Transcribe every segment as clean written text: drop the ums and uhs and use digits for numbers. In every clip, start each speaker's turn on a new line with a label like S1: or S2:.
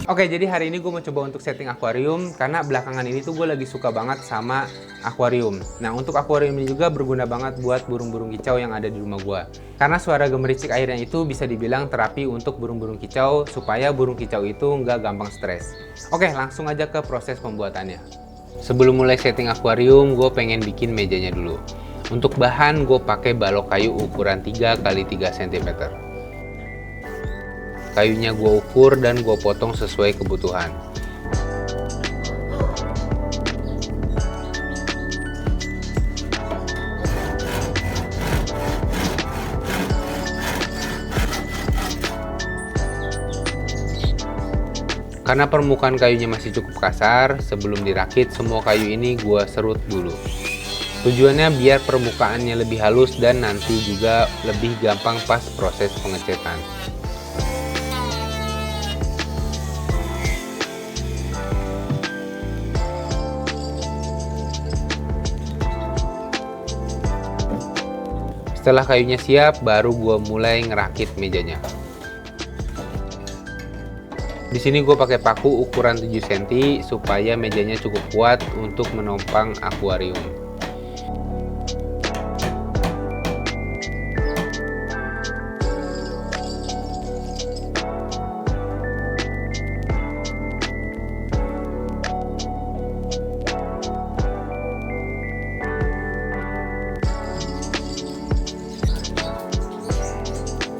S1: Oke, jadi hari ini gue mau coba untuk setting akuarium karena belakangan ini tuh gue lagi suka banget sama akuarium. Nah, untuk akuarium ini juga berguna banget buat burung-burung kicau yang ada di rumah gue. Karena suara gemericik airnya itu bisa dibilang terapi untuk burung-burung kicau supaya burung kicau itu nggak gampang stres. Oke, langsung aja ke proses pembuatannya. Sebelum mulai setting akuarium, gue pengen bikin mejanya dulu. Untuk bahan, gue pakai balok kayu ukuran 3 x 3 cm. Kayunya gue ukur dan gue potong sesuai kebutuhan. Karena permukaan kayunya masih cukup kasar, sebelum dirakit semua kayu ini gue serut dulu. Tujuannya biar permukaannya lebih halus dan nanti juga lebih gampang pas proses pengecetan. Setelah kayunya siap, baru gue mulai ngerakit mejanya. Di sini gue pakai paku ukuran 7 cm supaya mejanya cukup kuat untuk menopang akuarium.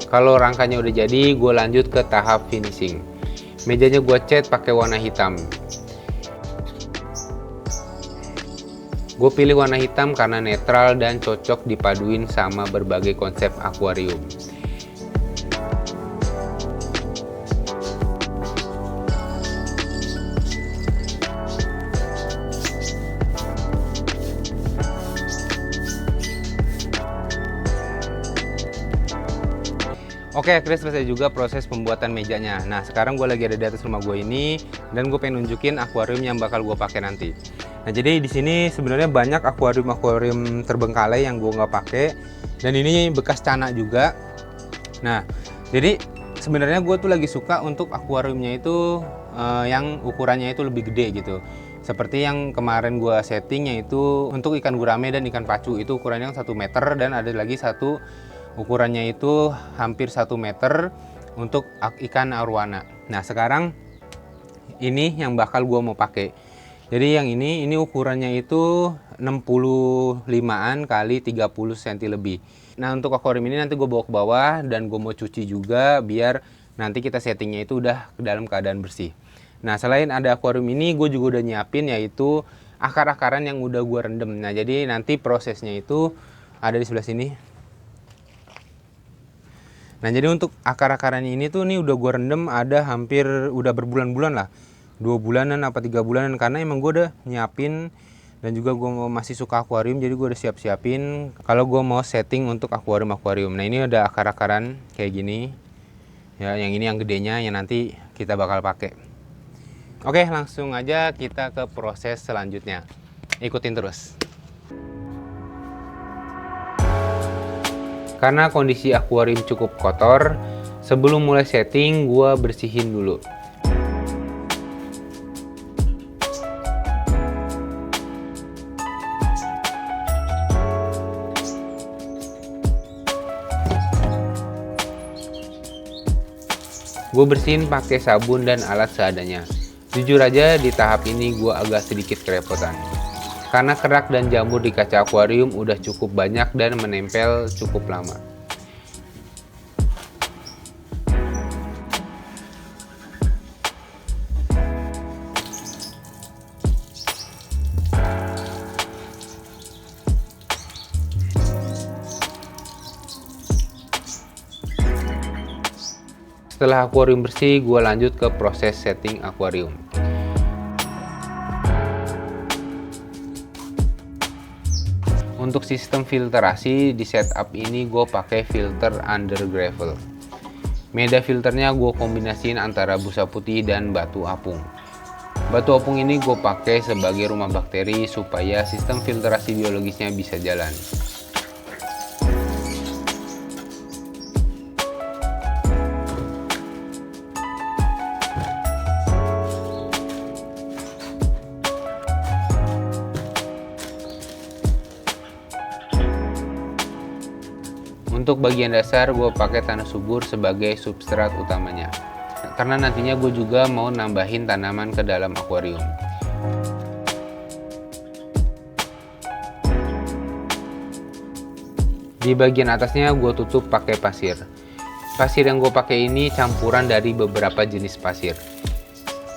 S1: Kalau rangkanya udah jadi, gue lanjut ke tahap finishing. Mejanya gue cat pakai warna hitam. Gue pilih warna hitam karena netral dan cocok dipaduin sama berbagai konsep akuarium. Oke, akhirnya selesai juga proses pembuatan mejanya. Nah, sekarang gue lagi ada di atas rumah gue ini dan gue pengen nunjukin akuarium yang bakal gue pakai nanti. Nah, jadi di sini sebenarnya banyak akuarium terbengkalai yang gue nggak pakai dan ini bekas cana juga. Nah, jadi sebenarnya gue tuh lagi suka untuk akuariumnya itu yang ukurannya itu lebih gede gitu. Seperti yang kemarin gue setting yaitu untuk ikan gurame dan ikan pacu itu ukurannya 1 meter dan ada lagi satu ukurannya itu hampir 1 meter untuk ikan arowana. Nah, sekarang ini yang bakal gua mau pakai. Jadi yang ini ukurannya itu 65an kali 30 cm lebih. Nah, untuk akuarium ini nanti gue bawa ke bawah dan gue mau cuci juga biar nanti kita settingnya itu udah ke dalam keadaan bersih. Nah, selain ada akuarium ini, gue juga udah nyiapin yaitu akar-akaran yang udah gue rendam. Nah, jadi nanti prosesnya itu ada di sebelah sini. Nah, jadi untuk akar-akarannya ini tuh nih udah gue rendam ada hampir udah berbulan-bulan lah, 2 bulanan apa 3 bulanan karena emang gue udah nyiapin dan juga gue masih suka akuarium jadi gue udah siap-siapin kalau gue mau setting untuk akuarium. Nah, ini ada akar-akaran kayak gini ya, yang ini yang gedenya yang nanti kita bakal pakai. Oke, langsung aja kita ke proses selanjutnya, ikutin terus. Karena kondisi akuarium cukup kotor, sebelum mulai setting, gue bersihin dulu. Gue bersihin pakai sabun dan alat seadanya. Jujur aja di tahap ini gue agak sedikit kerepotan. Karena kerak dan jamur di kaca akuarium udah cukup banyak dan menempel cukup lama. Setelah akuarium bersih, gue lanjut ke proses setting akuarium. Untuk sistem filterasi di setup ini gue pakai filter under gravel. Media filternya gue kombinasiin antara busa putih dan batu apung. Batu apung ini gue pakai sebagai rumah bakteri supaya sistem filterasi biologisnya bisa jalan. Untuk bagian dasar gue pakai tanah subur sebagai substrat utamanya, karena nantinya gue juga mau nambahin tanaman ke dalam akuarium. Di bagian atasnya gue tutup pakai pasir. Pasir yang gue pakai ini campuran dari beberapa jenis pasir.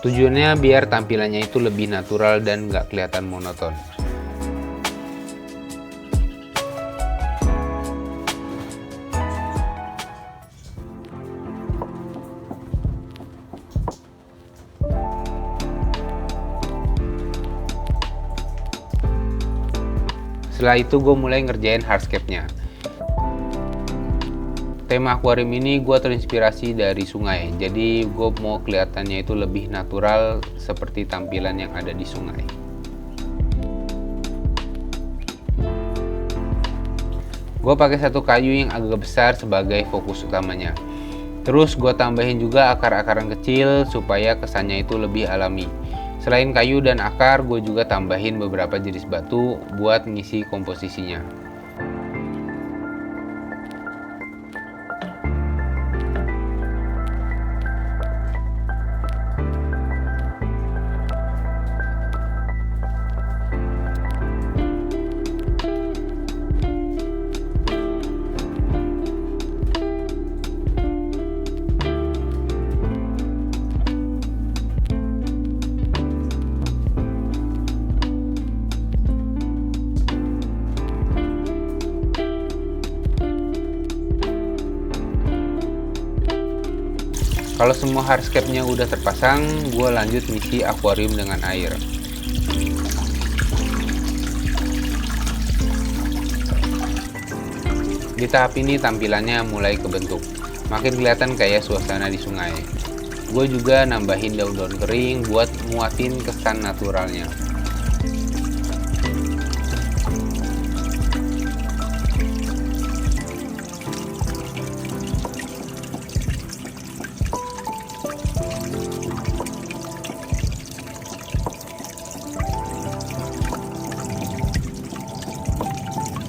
S1: Tujuannya biar tampilannya itu lebih natural dan nggak kelihatan monoton. Setelah itu gue mulai ngerjain hardscape-nya. Tema akuarium ini gue terinspirasi dari sungai, jadi gue mau kelihatannya itu lebih natural seperti tampilan yang ada di sungai. Gue pakai satu kayu yang agak besar sebagai fokus utamanya. Terus gue tambahin juga akar-akaran kecil supaya kesannya itu lebih alami. Selain kayu dan akar, gue juga tambahin beberapa jenis batu buat ngisi komposisinya. Kalau semua hardscape-nya udah terpasang, gue lanjut ngisi akuarium dengan air. Di tahap ini tampilannya mulai kebentuk, makin kelihatan kayak suasana di sungai. Gue juga nambahin daun-daun kering buat nguatin kesan naturalnya.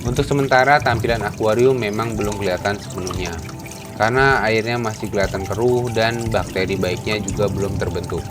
S1: Untuk sementara tampilan akuarium memang belum kelihatan sepenuhnya, karena airnya masih kelihatan keruh dan bakteri baiknya juga belum terbentuk.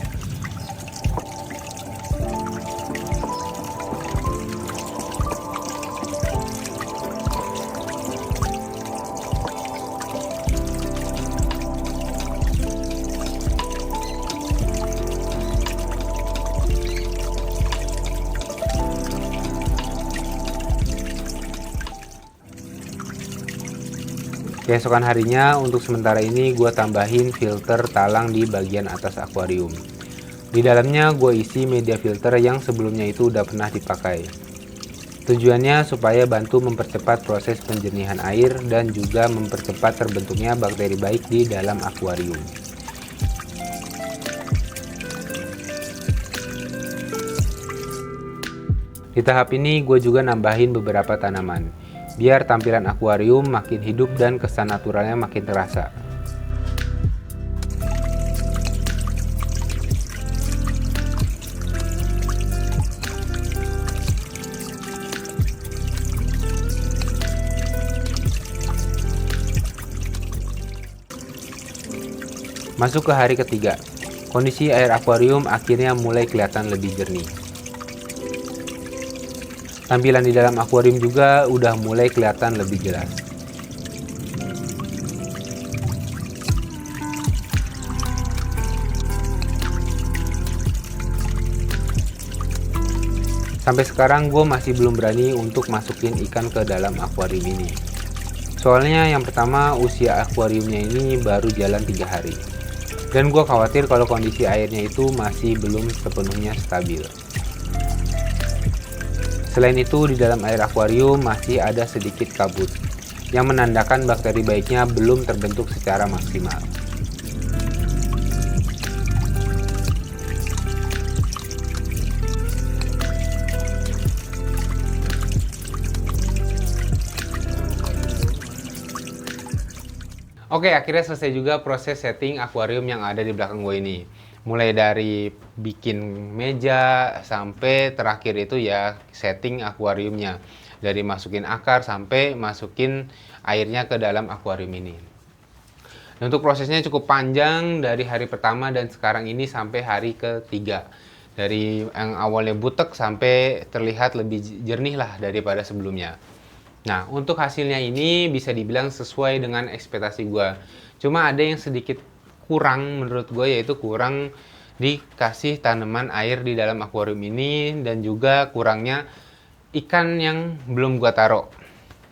S1: Keesokan harinya, untuk sementara ini gue tambahin filter talang di bagian atas akuarium. Di dalamnya gue isi media filter yang sebelumnya itu udah pernah dipakai. Tujuannya supaya bantu mempercepat proses penjernihan air dan juga mempercepat terbentuknya bakteri baik di dalam akuarium. Di tahap ini gue juga nambahin beberapa tanaman, biar tampilan akuarium makin hidup dan kesan naturalnya makin terasa. Masuk ke hari ketiga, kondisi air akuarium akhirnya mulai kelihatan lebih jernih. Tampilan di dalam akuarium juga udah mulai kelihatan lebih jelas. Sampai sekarang gue masih belum berani untuk masukin ikan ke dalam akuarium ini. Soalnya yang pertama, usia akuariumnya ini baru jalan 3 hari. Dan gue khawatir kalau kondisi airnya itu masih belum sepenuhnya stabil. Selain itu, di dalam air akuarium masih ada sedikit kabut, yang menandakan bakteri baiknya belum terbentuk secara maksimal. Oke, akhirnya selesai juga proses setting akuarium yang ada di belakang gue ini. Mulai dari bikin meja sampai terakhir itu ya setting akuariumnya. dari masukin akar sampai masukin airnya ke dalam akuarium ini. Dan untuk prosesnya cukup panjang dari hari pertama dan sekarang ini sampai hari ketiga. Dari yang awalnya butek sampai terlihat lebih jernih lah daripada sebelumnya. Nah, untuk hasilnya ini bisa dibilang sesuai dengan ekspektasi gue. Cuma ada yang sedikit kurang menurut gue, yaitu kurang dikasih tanaman air di dalam akuarium ini dan juga kurangnya ikan yang belum gue taruh.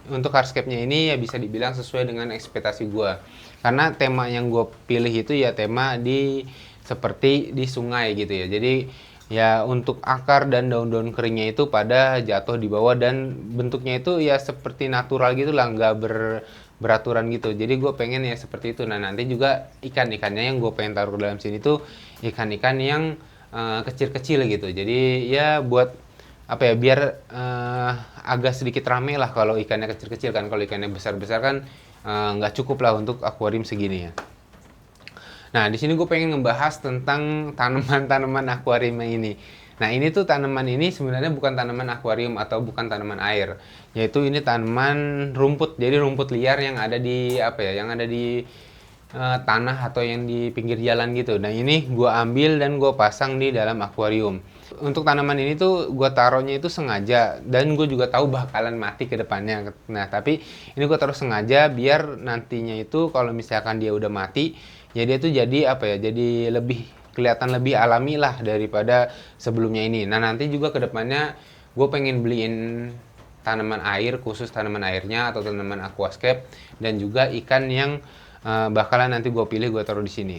S1: Untuk hardscape-nya ini ya bisa dibilang sesuai dengan ekspektasi gue. Karena tema yang gue pilih itu ya tema seperti di sungai gitu ya. Jadi ya untuk akar dan daun-daun keringnya itu pada jatuh di bawah dan bentuknya itu ya seperti natural gitu lah, nggak beraturan gitu. Jadi gue pengen ya seperti itu. Nah nanti juga ikan-ikannya yang gue pengen taruh dalam sini tuh ikan-ikan yang kecil-kecil gitu. Jadi ya buat apa ya, biar agak sedikit rame lah kalau ikannya kecil-kecil kan. Kalau ikannya besar-besar kan nggak cukup lah untuk akuarium segini ya. Nah, di sini gue pengen ngebahas tentang tanaman-tanaman akuarium ini. Nah, ini tuh tanaman ini sebenarnya bukan tanaman akuarium atau bukan tanaman air, yaitu ini tanaman rumput. Jadi rumput liar yang ada di apa ya, yang ada di tanah atau yang di pinggir jalan gitu. Nah, ini gue ambil dan gue pasang di dalam akuarium. Untuk tanaman ini tuh gue taruhnya itu sengaja dan gue juga tahu bakalan mati ke depannya. Nah, tapi ini gue taruh sengaja biar nantinya itu kalau misalkan dia udah mati, ya dia tuh jadi apa ya, jadi lebih kelihatan lebih alami lah daripada sebelumnya ini. Nah, nanti juga ke depannya gue pengen beliin tanaman air, khusus tanaman airnya atau tanaman aquascape, dan juga ikan yang bakalan nanti gue pilih gue taruh di sini.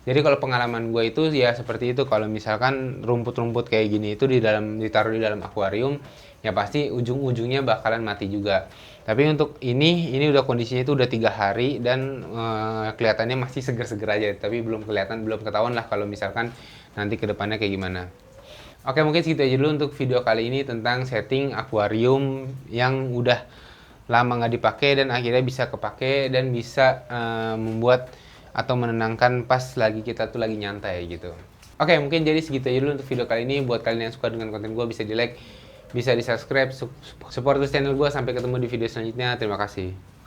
S1: Jadi kalau pengalaman gue itu ya seperti itu, kalau misalkan rumput-rumput kayak gini itu ditaruh di dalam akuarium, ya pasti ujung-ujungnya bakalan mati juga. Tapi untuk ini udah kondisinya itu udah 3 hari dan kelihatannya masih seger-seger aja. Tapi belum ketahuan lah kalau misalkan nanti kedepannya kayak gimana. Oke, mungkin segitu aja dulu untuk video kali ini tentang setting akuarium yang udah lama nggak dipakai dan akhirnya bisa kepake dan bisa membuat atau menenangkan pas kita tuh lagi nyantai gitu. Oke, mungkin jadi segitu aja dulu untuk video kali ini. Buat kalian yang suka dengan konten gue, bisa di like, bisa di subscribe, support terus channel gue. Sampai ketemu di video selanjutnya. Terima kasih.